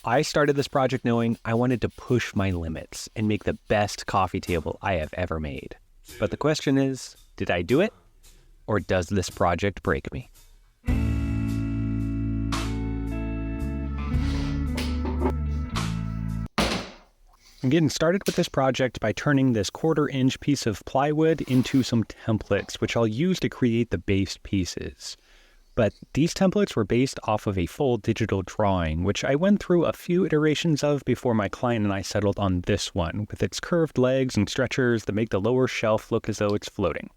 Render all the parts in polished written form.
I started this project knowing I wanted to push my limits and make the best coffee table I have ever made. But the question is, did I do it? Or does this project break me? I'm getting started with this project by turning this 1/4-inch piece of plywood into some templates, which I'll use to create the base pieces. But these templates were based off of a full digital drawing, which I went through a few iterations of before my client and I settled on this one, with its curved legs and stretchers that make the lower shelf look as though it's floating.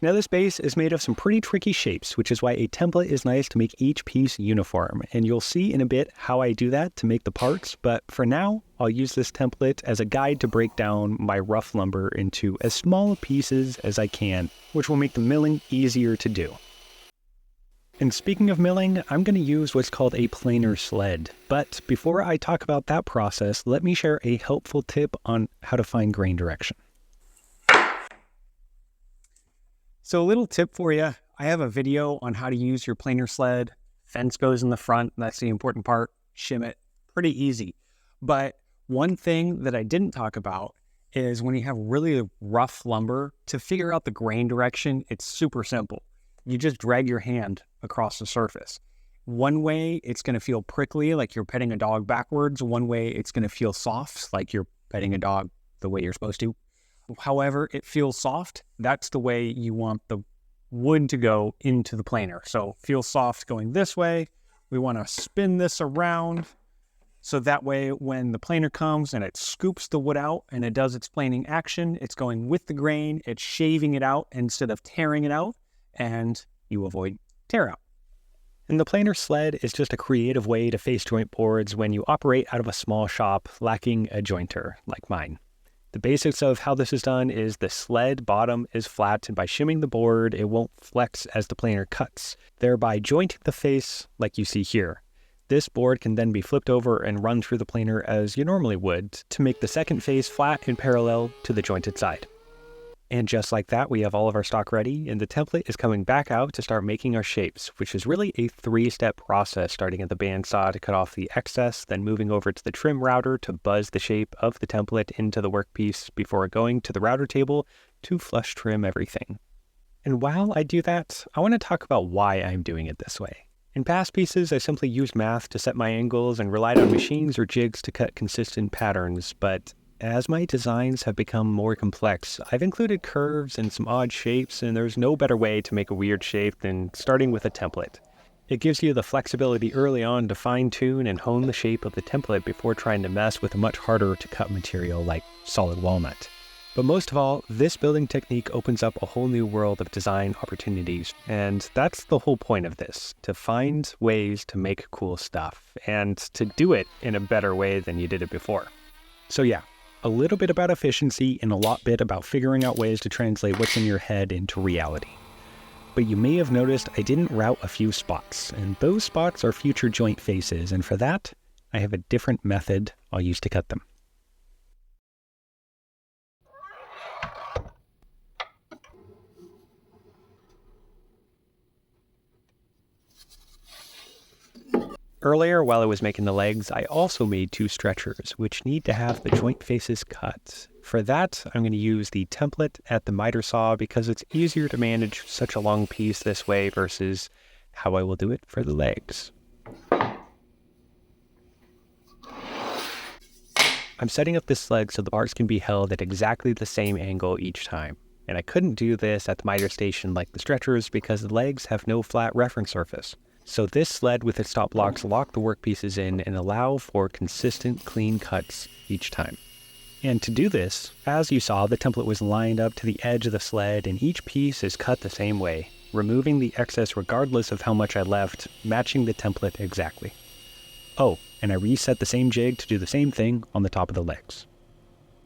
Now this base is made of some pretty tricky shapes, which is why a template is nice to make each piece uniform, and you'll see in a bit how I do that to make the parts, but for now, I'll use this template as a guide to break down my rough lumber into as small pieces as I can, which will make the milling easier to do. And speaking of milling, I'm going to use what's called a planer sled, but before I talk about that process, let me share a helpful tip on how to find grain direction. So a little tip for you, I have a video on how to use your planer sled. Fence goes in the front, that's the important part, shim it, pretty easy. But one thing that I didn't talk about is when you have really rough lumber, to figure out the grain direction, it's super simple. You just drag your hand across the surface. One way it's going to feel prickly, like you're petting a dog backwards. One way it's going to feel soft, like you're petting a dog the way you're supposed to. However it feels soft, that's the way you want the wood to go into the planer. So feel soft going this way. We want to spin this around so that way when the planer comes and it scoops the wood out and it does its planing action, it's going with the grain, it's shaving it out instead of tearing it out, and you avoid tear out. And the planer sled is just a creative way to face joint boards when you operate out of a small shop lacking a jointer like mine. The basics of how this is done is the sled bottom is flat, and by shimming the board, it won't flex as the planer cuts, thereby jointing the face like you see here. This board can then be flipped over and run through the planer as you normally would to make the second face flat and parallel to the jointed side. And just like that, we have all of our stock ready, and the template is coming back out to start making our shapes, which is really a 3-step process, starting at the bandsaw to cut off the excess, then moving over to the trim router to buzz the shape of the template into the workpiece before going to the router table to flush trim everything. And while I do that, I want to talk about why I'm doing it this way. In past pieces, I simply used math to set my angles and relied on machines or jigs to cut consistent patterns, but as my designs have become more complex, I've included curves and some odd shapes, and there's no better way to make a weird shape than starting with a template. It gives you the flexibility early on to fine-tune and hone the shape of the template before trying to mess with a much harder to cut material like solid walnut. But most of all, this building technique opens up a whole new world of design opportunities, and that's the whole point of this, to find ways to make cool stuff, and to do it in a better way than you did it before. So yeah, a little bit about efficiency and a lot bit about figuring out ways to translate what's in your head into reality. But you may have noticed I didn't route a few spots, and those spots are future joint faces, and for that, I have a different method I'll use to cut them. Earlier, while I was making the legs, I also made 2 stretchers, which need to have the joint faces cut. For that, I'm going to use the template at the miter saw because it's easier to manage such a long piece this way versus how I will do it for the legs. I'm setting up this leg so the parts can be held at exactly the same angle each time. And I couldn't do this at the miter station like the stretchers because the legs have no flat reference surface. So this sled with its stop blocks lock the workpieces in and allow for consistent, clean cuts each time. And to do this, as you saw, the template was lined up to the edge of the sled and each piece is cut the same way, removing the excess regardless of how much I left, matching the template exactly. Oh, and I reset the same jig to do the same thing on the top of the legs.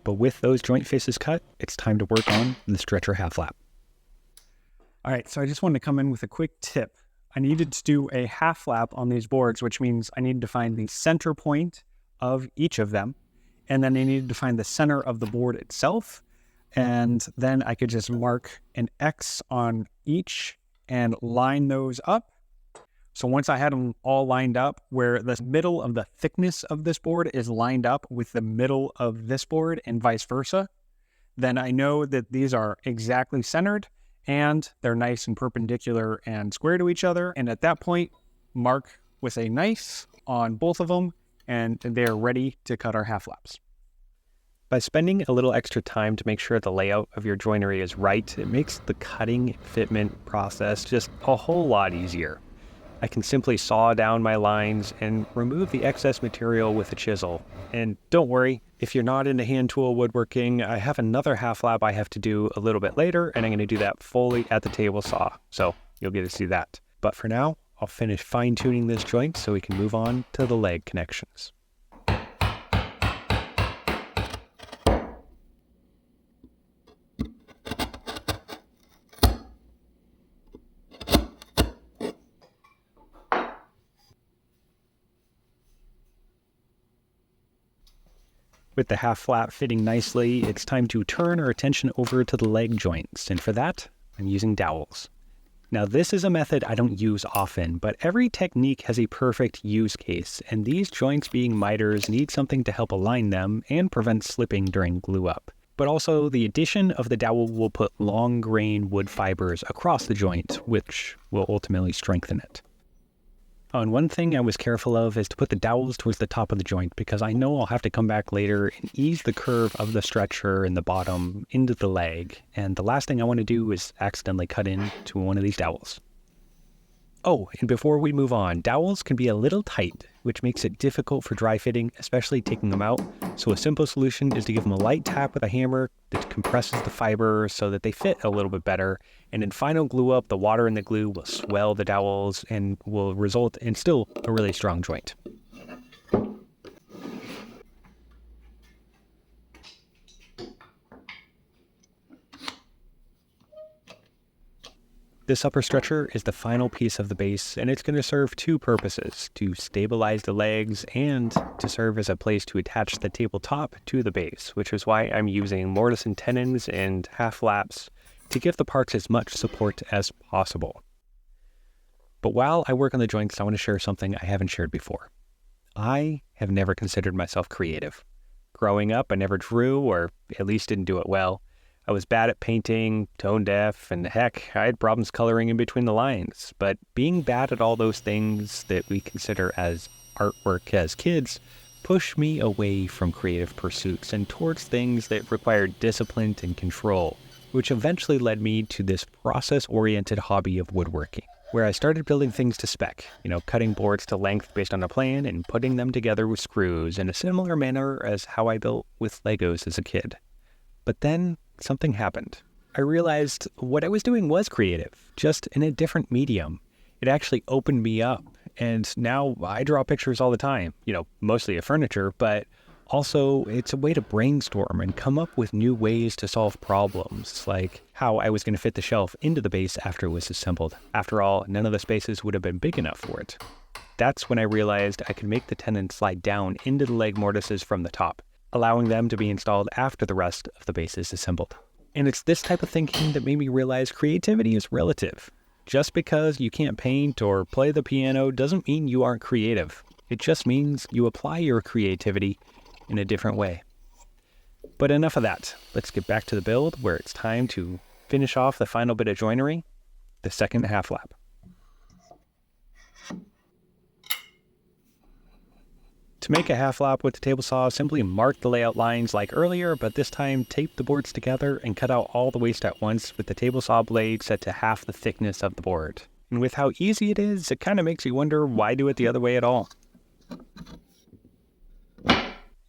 But with those joint faces cut, it's time to work on the stretcher half flap. All right, so I just wanted to come in with a quick tip. I needed to do a half flap on these boards, which means I needed to find the center point of each of them, and then I needed to find the center of the board itself, and then I could just mark an X on each and line those up So once I had them all lined up where the middle of the thickness of this board is lined up with the middle of this board and vice versa, then I know that these are exactly centered and they're nice and perpendicular and square to each other. And at that point, mark with a knife on both of them and they're ready to cut our half flaps. By spending a little extra time to make sure the layout of your joinery is right, it makes the cutting and fitment process just a whole lot easier. I can simply saw down my lines and remove the excess material with a chisel. And don't worry, if you're not into hand tool woodworking, I have another half flap I have to do a little bit later, and I'm going to do that fully at the table saw. So you'll get to see that. But for now, I'll finish fine tuning this joint so we can move on to the leg connections. With the half flap fitting nicely, it's time to turn our attention over to the leg joints, and for that, I'm using dowels. Now this is a method I don't use often, but every technique has a perfect use case, and these joints being miters need something to help align them and prevent slipping during glue up. But also, the addition of the dowel will put long grain wood fibers across the joint, which will ultimately strengthen it. Oh, and one thing I was careful of is to put the dowels towards the top of the joint because I know I'll have to come back later and ease the curve of the stretcher in the bottom into the leg. And the last thing I want to do is accidentally cut into one of these dowels. Oh, and before we move on, dowels can be a little tight, which makes it difficult for dry fitting, especially taking them out. So a simple solution is to give them a light tap with a hammer that compresses the fiber so that they fit a little bit better. And in final glue up, the water in the glue will swell the dowels and will result in still a really strong joint. This upper stretcher is the final piece of the base, and it's going to serve two purposes: to stabilize the legs and to serve as a place to attach the tabletop to the base, which is why I'm using mortise and tenons and half flaps to give the parts as much support as possible. But while I work on the joints, I want to share something I haven't shared before. I have never considered myself creative. Growing up, I never drew, or at least didn't do it well. I was bad at painting, tone deaf, and heck, I had problems coloring in between the lines. But being bad at all those things that we consider as artwork as kids pushed me away from creative pursuits and towards things that required discipline and control, which eventually led me to this process-oriented hobby of woodworking, where I started building things to spec, cutting boards to length based on a plan and putting them together with screws in a similar manner as how I built with Legos as a kid. But then something happened. I realized what I was doing was creative, just in a different medium. It actually opened me up, and now I draw pictures all the time, mostly of furniture, but also it's a way to brainstorm and come up with new ways to solve problems, like how I was going to fit the shelf into the base after it was assembled. After all, none of the spaces would have been big enough for it. That's when I realized I could make the tenon slide down into the leg mortises from the top, allowing them to be installed after the rest of the base is assembled. And it's this type of thinking that made me realize creativity is relative. Just because you can't paint or play the piano doesn't mean you aren't creative. It just means you apply your creativity in a different way. But enough of that. Let's get back to the build, where it's time to finish off the final bit of joinery, the second half flap. To make a half flap with the table saw, simply mark the layout lines like earlier, but this time tape the boards together and cut out all the waste at once with the table saw blade set to half the thickness of the board. And with how easy it is, it kind of makes you wonder why do it the other way at all.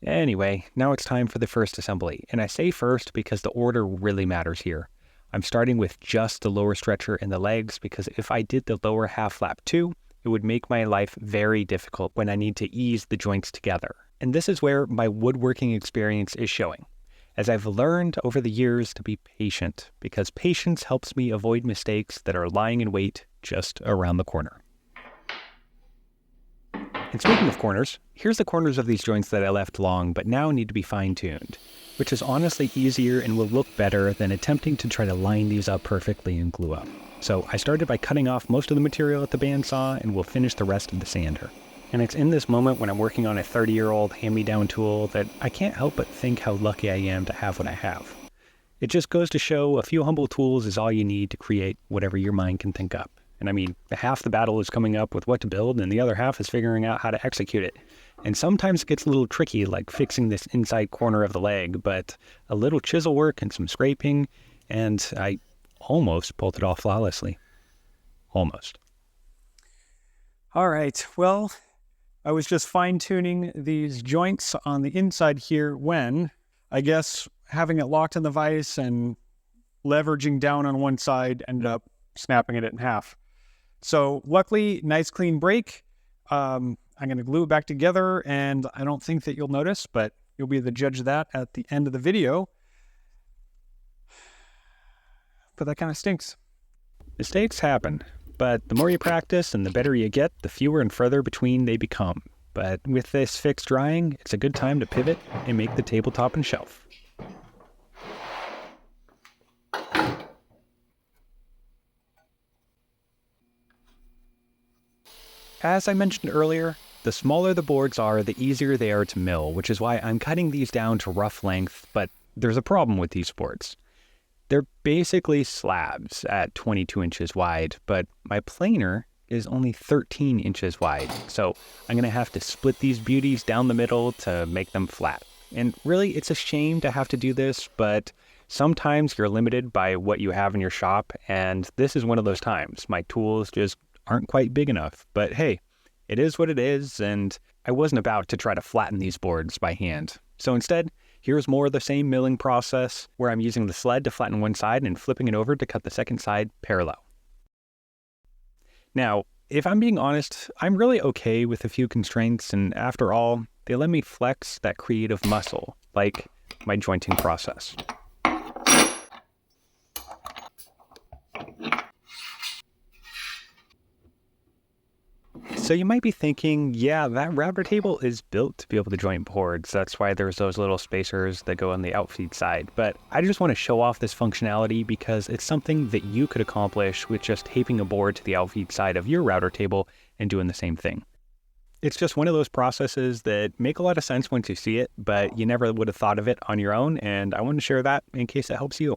Anyway, now it's time for the first assembly, and I say first because the order really matters here. I'm starting with just the lower stretcher and the legs because if I did the lower half flap too, it would make my life very difficult when I need to ease the joints together. And this is where my woodworking experience is showing, as I've learned over the years to be patient, because patience helps me avoid mistakes that are lying in wait just around the corner. And speaking of corners, here's the corners of these joints that I left long but now need to be fine-tuned, which is honestly easier and will look better than attempting to try to line these up perfectly and glue up. So I started by cutting off most of the material at the bandsaw and will finish the rest of the sander. And it's in this moment when I'm working on a 30-year-old hand-me-down tool that I can't help but think how lucky I am to have what I have. It just goes to show a few humble tools is all you need to create whatever your mind can think up. And I mean, half the battle is coming up with what to build, and the other half is figuring out how to execute it. And sometimes it gets a little tricky, like fixing this inside corner of the leg, but a little chisel work and some scraping, and I almost pulled it off flawlessly. Almost. All right, well, I was just fine-tuning these joints on the inside here when, I guess, having it locked in the vise and leveraging down on one side ended up snapping it in half. So luckily, nice clean break. I'm going to glue it back together, and I don't think that you'll notice, but you'll be the judge of that at the end of the video. But that kind of stinks. Mistakes happen. But the more you practice and the better you get, the fewer and further between they become. But with this fix drying, it's a good time to pivot and make the tabletop and shelf. As I mentioned earlier, the smaller the boards are, the easier they are to mill, which is why I'm cutting these down to rough length, but there's a problem with these boards. They're basically slabs at 22 inches wide, but my planer is only 13 inches wide, so I'm going to have to split these beauties down the middle to make them flat. And really, it's a shame to have to do this, but sometimes you're limited by what you have in your shop, and this is one of those times. My tools just aren't quite big enough, but hey, it is what it is, and I wasn't about to try to flatten these boards by hand. So instead, here's more of the same milling process where I'm using the sled to flatten one side and flipping it over to cut the second side parallel. Now, if I'm being honest, I'm really okay with a few constraints, and after all, they let me flex that creative muscle, like my jointing process. So you might be thinking, yeah, that router table is built to be able to joint boards. That's why there's those little spacers that go on the outfeed side. But I just want to show off this functionality because it's something that you could accomplish with just taping a board to the outfeed side of your router table and doing the same thing. It's just one of those processes that make a lot of sense once you see it, but you never would have thought of it on your own, and I want to share that in case it helps you.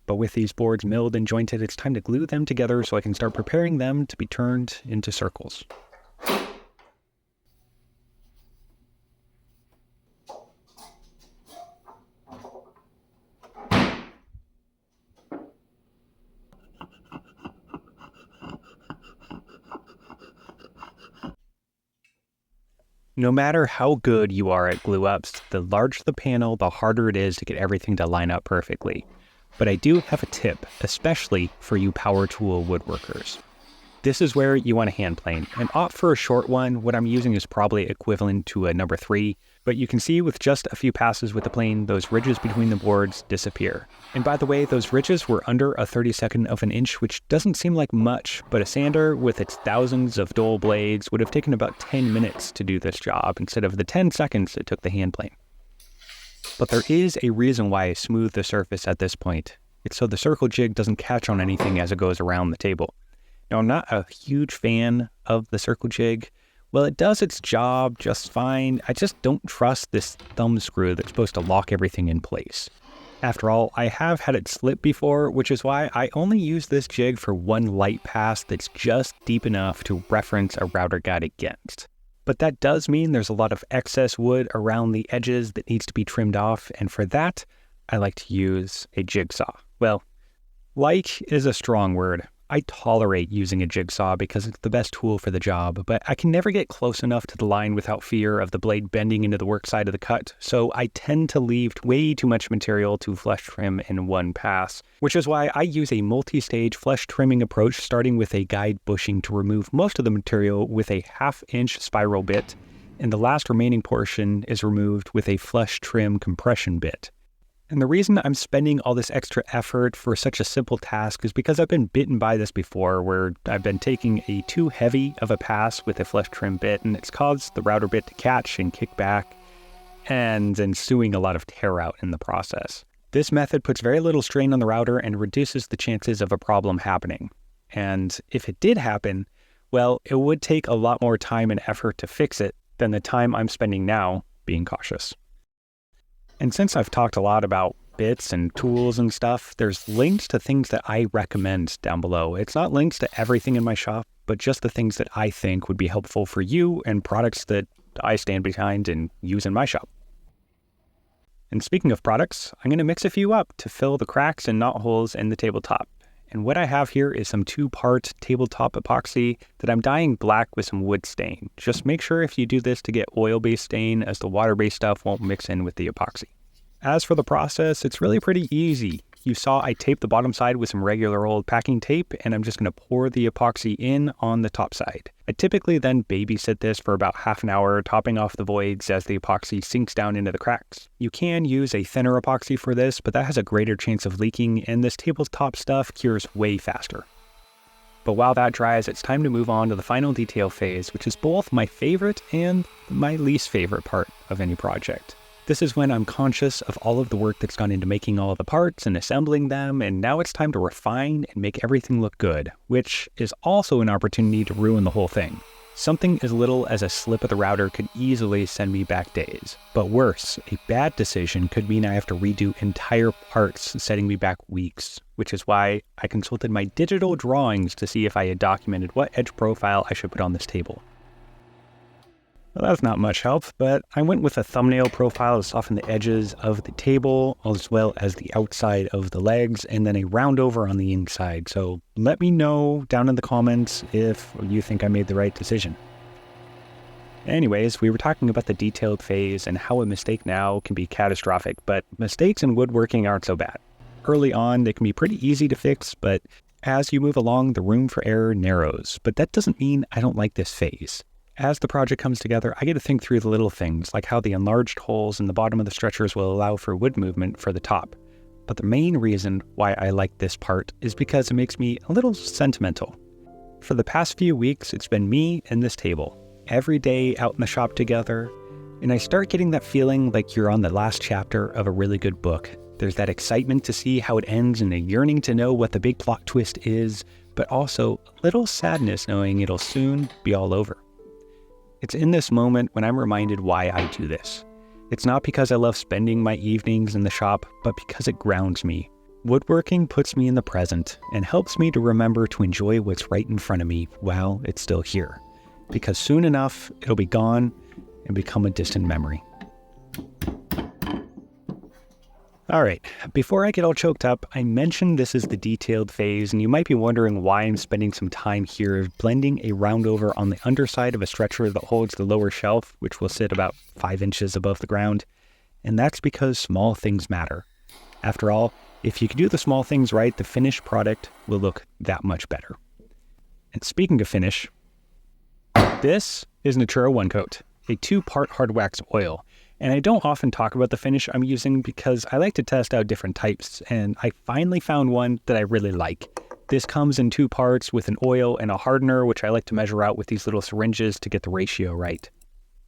But with these boards milled and jointed, it's time to glue them together so I can start preparing them to be turned into circles. No matter how good you are at glue ups, the larger the panel, the harder it is to get everything to line up perfectly. But I do have a tip, especially for you power tool woodworkers. This is where you want a hand plane, and opt for a short one. What I'm using is probably equivalent to a number 3, but you can see with just a few passes with the plane, those ridges between the boards disappear. And by the way, those ridges were under a 32nd of an inch, which doesn't seem like much, but a sander with its thousands of dull blades would have taken about 10 minutes to do this job instead of the 10 seconds it took the hand plane. But there is a reason why I smooth the surface at this point. It's so the circle jig doesn't catch on anything as it goes around the table. Now, I'm not a huge fan of the circle jig. Well, it does its job just fine. I just don't trust this thumb screw that's supposed to lock everything in place. After all, I have had it slip before, which is why I only use this jig for one light pass that's just deep enough to reference a router guide against. But that does mean there's a lot of excess wood around the edges that needs to be trimmed off, and for that, I like to use a jigsaw. Well, like is a strong word. I tolerate using a jigsaw because it's the best tool for the job, but I can never get close enough to the line without fear of the blade bending into the work side of the cut, so I tend to leave way too much material to flush trim in one pass, which is why I use a multi-stage flush trimming approach, starting with a guide bushing to remove most of the material with a 1/2-inch spiral bit, and the last remaining portion is removed with a flush trim compression bit. And the reason I'm spending all this extra effort for such a simple task is because I've been bitten by this before, where I've been taking a too heavy of a pass with a flush trim bit, and it's caused the router bit to catch and kick back, and ensuing a lot of tear out in the process. This method puts very little strain on the router and reduces the chances of a problem happening. And if it did happen, well, it would take a lot more time and effort to fix it than the time I'm spending now being cautious. And since I've talked a lot about bits and tools and stuff, there's links to things that I recommend down below. It's not links to everything in my shop, but just the things that I think would be helpful for you and products that I stand behind and use in my shop. And speaking of products, I'm going to mix a few up to fill the cracks and knot holes in the tabletop. And what I have here is some 2-part tabletop epoxy that I'm dyeing black with some wood stain. Just make sure if you do this to get oil-based stain, as the water-based stuff won't mix in with the epoxy. As for the process, it's really pretty easy. You saw I taped the bottom side with some regular old packing tape, and I'm just going to pour the epoxy in on the top side. I typically then babysit this for about half an hour, topping off the voids as the epoxy sinks down into the cracks. You can use a thinner epoxy for this, but that has a greater chance of leaking, and this tabletop stuff cures way faster. But while that dries, it's time to move on to the final detail phase, which is both my favorite and my least favorite part of any project. This is when I'm conscious of all of the work that's gone into making all of the parts and assembling them, and now it's time to refine and make everything look good, which is also an opportunity to ruin the whole thing. Something as little as a slip of the router could easily send me back days. But worse, a bad decision could mean I have to redo entire parts, setting me back weeks, which is why I consulted my digital drawings to see if I had documented what edge profile I should put on this table. Well, that's not much help, but I went with a thumbnail profile to soften the edges of the table, as well as the outside of the legs, and then a round over on the inside. So let me know down in the comments if you think I made the right decision. Anyways, we were talking about the detailed phase and how a mistake now can be catastrophic, but mistakes in woodworking aren't so bad. Early on, they can be pretty easy to fix, but as you move along, the room for error narrows. But that doesn't mean I don't like this phase. As the project comes together, I get to think through the little things, like how the enlarged holes in the bottom of the stretchers will allow for wood movement for the top. But the main reason why I like this part is because it makes me a little sentimental. For the past few weeks, it's been me and this table, every day out in the shop together, and I start getting that feeling like you're on the last chapter of a really good book. There's that excitement to see how it ends and a yearning to know what the big plot twist is, but also a little sadness knowing it'll soon be all over. It's in this moment when I'm reminded why I do this. It's not because I love spending my evenings in the shop, but because it grounds me. Woodworking puts me in the present and helps me to remember to enjoy what's right in front of me while it's still here. Because soon enough, it'll be gone and become a distant memory. All right, before I get all choked up, I mentioned this is the detailed phase, and you might be wondering why I'm spending some time here blending a round over on the underside of a stretcher that holds the lower shelf, which will sit about 5 inches above the ground. And that's because small things matter. After all, if you can do the small things right, the finished product will look that much better. And speaking of finish, this is Natura One Coat, a 2-part hard wax oil. And I don't often talk about the finish I'm using because I like to test out different types, and I finally found one that I really like. This comes in 2 parts with an oil and a hardener, which I like to measure out with these little syringes to get the ratio right.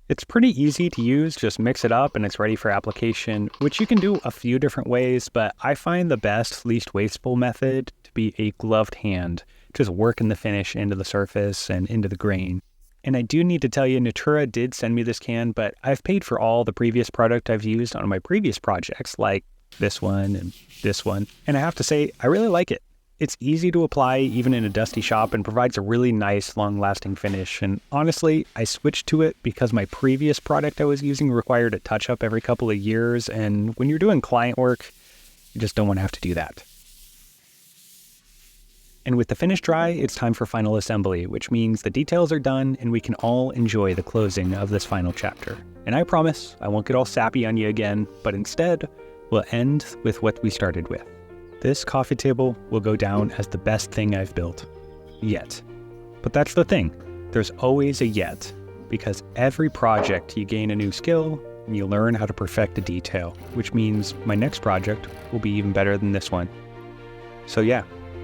It's pretty easy to use, just mix it up and it's ready for application, which you can do a few different ways, but I find the best, least wasteful method to be a gloved hand, just working the finish into the surface and into the grain. And I do need to tell you, Natura did send me this can, but I've paid for all the previous product I've used on my previous projects, like this one and this one. And I have to say, I really like it. It's easy to apply even in a dusty shop and provides a really nice, long-lasting finish. And honestly, I switched to it because my previous product I was using required a touch-up every couple of years. And when you're doing client work, you just don't want to have to do that. And with the finish dry, it's time for final assembly, which means the details are done and we can all enjoy the closing of this final chapter. And I promise I won't get all sappy on you again, but instead, we'll end with what we started with. This coffee table will go down as the best thing I've built. Yet. But that's the thing. There's always a yet, because every project you gain a new skill and you learn how to perfect a detail, which means my next project will be even better than this one. So yeah.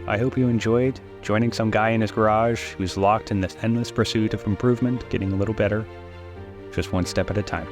I hope you enjoyed joining some guy in his garage who's locked in this endless pursuit of improvement, getting a little better, just one step at a time.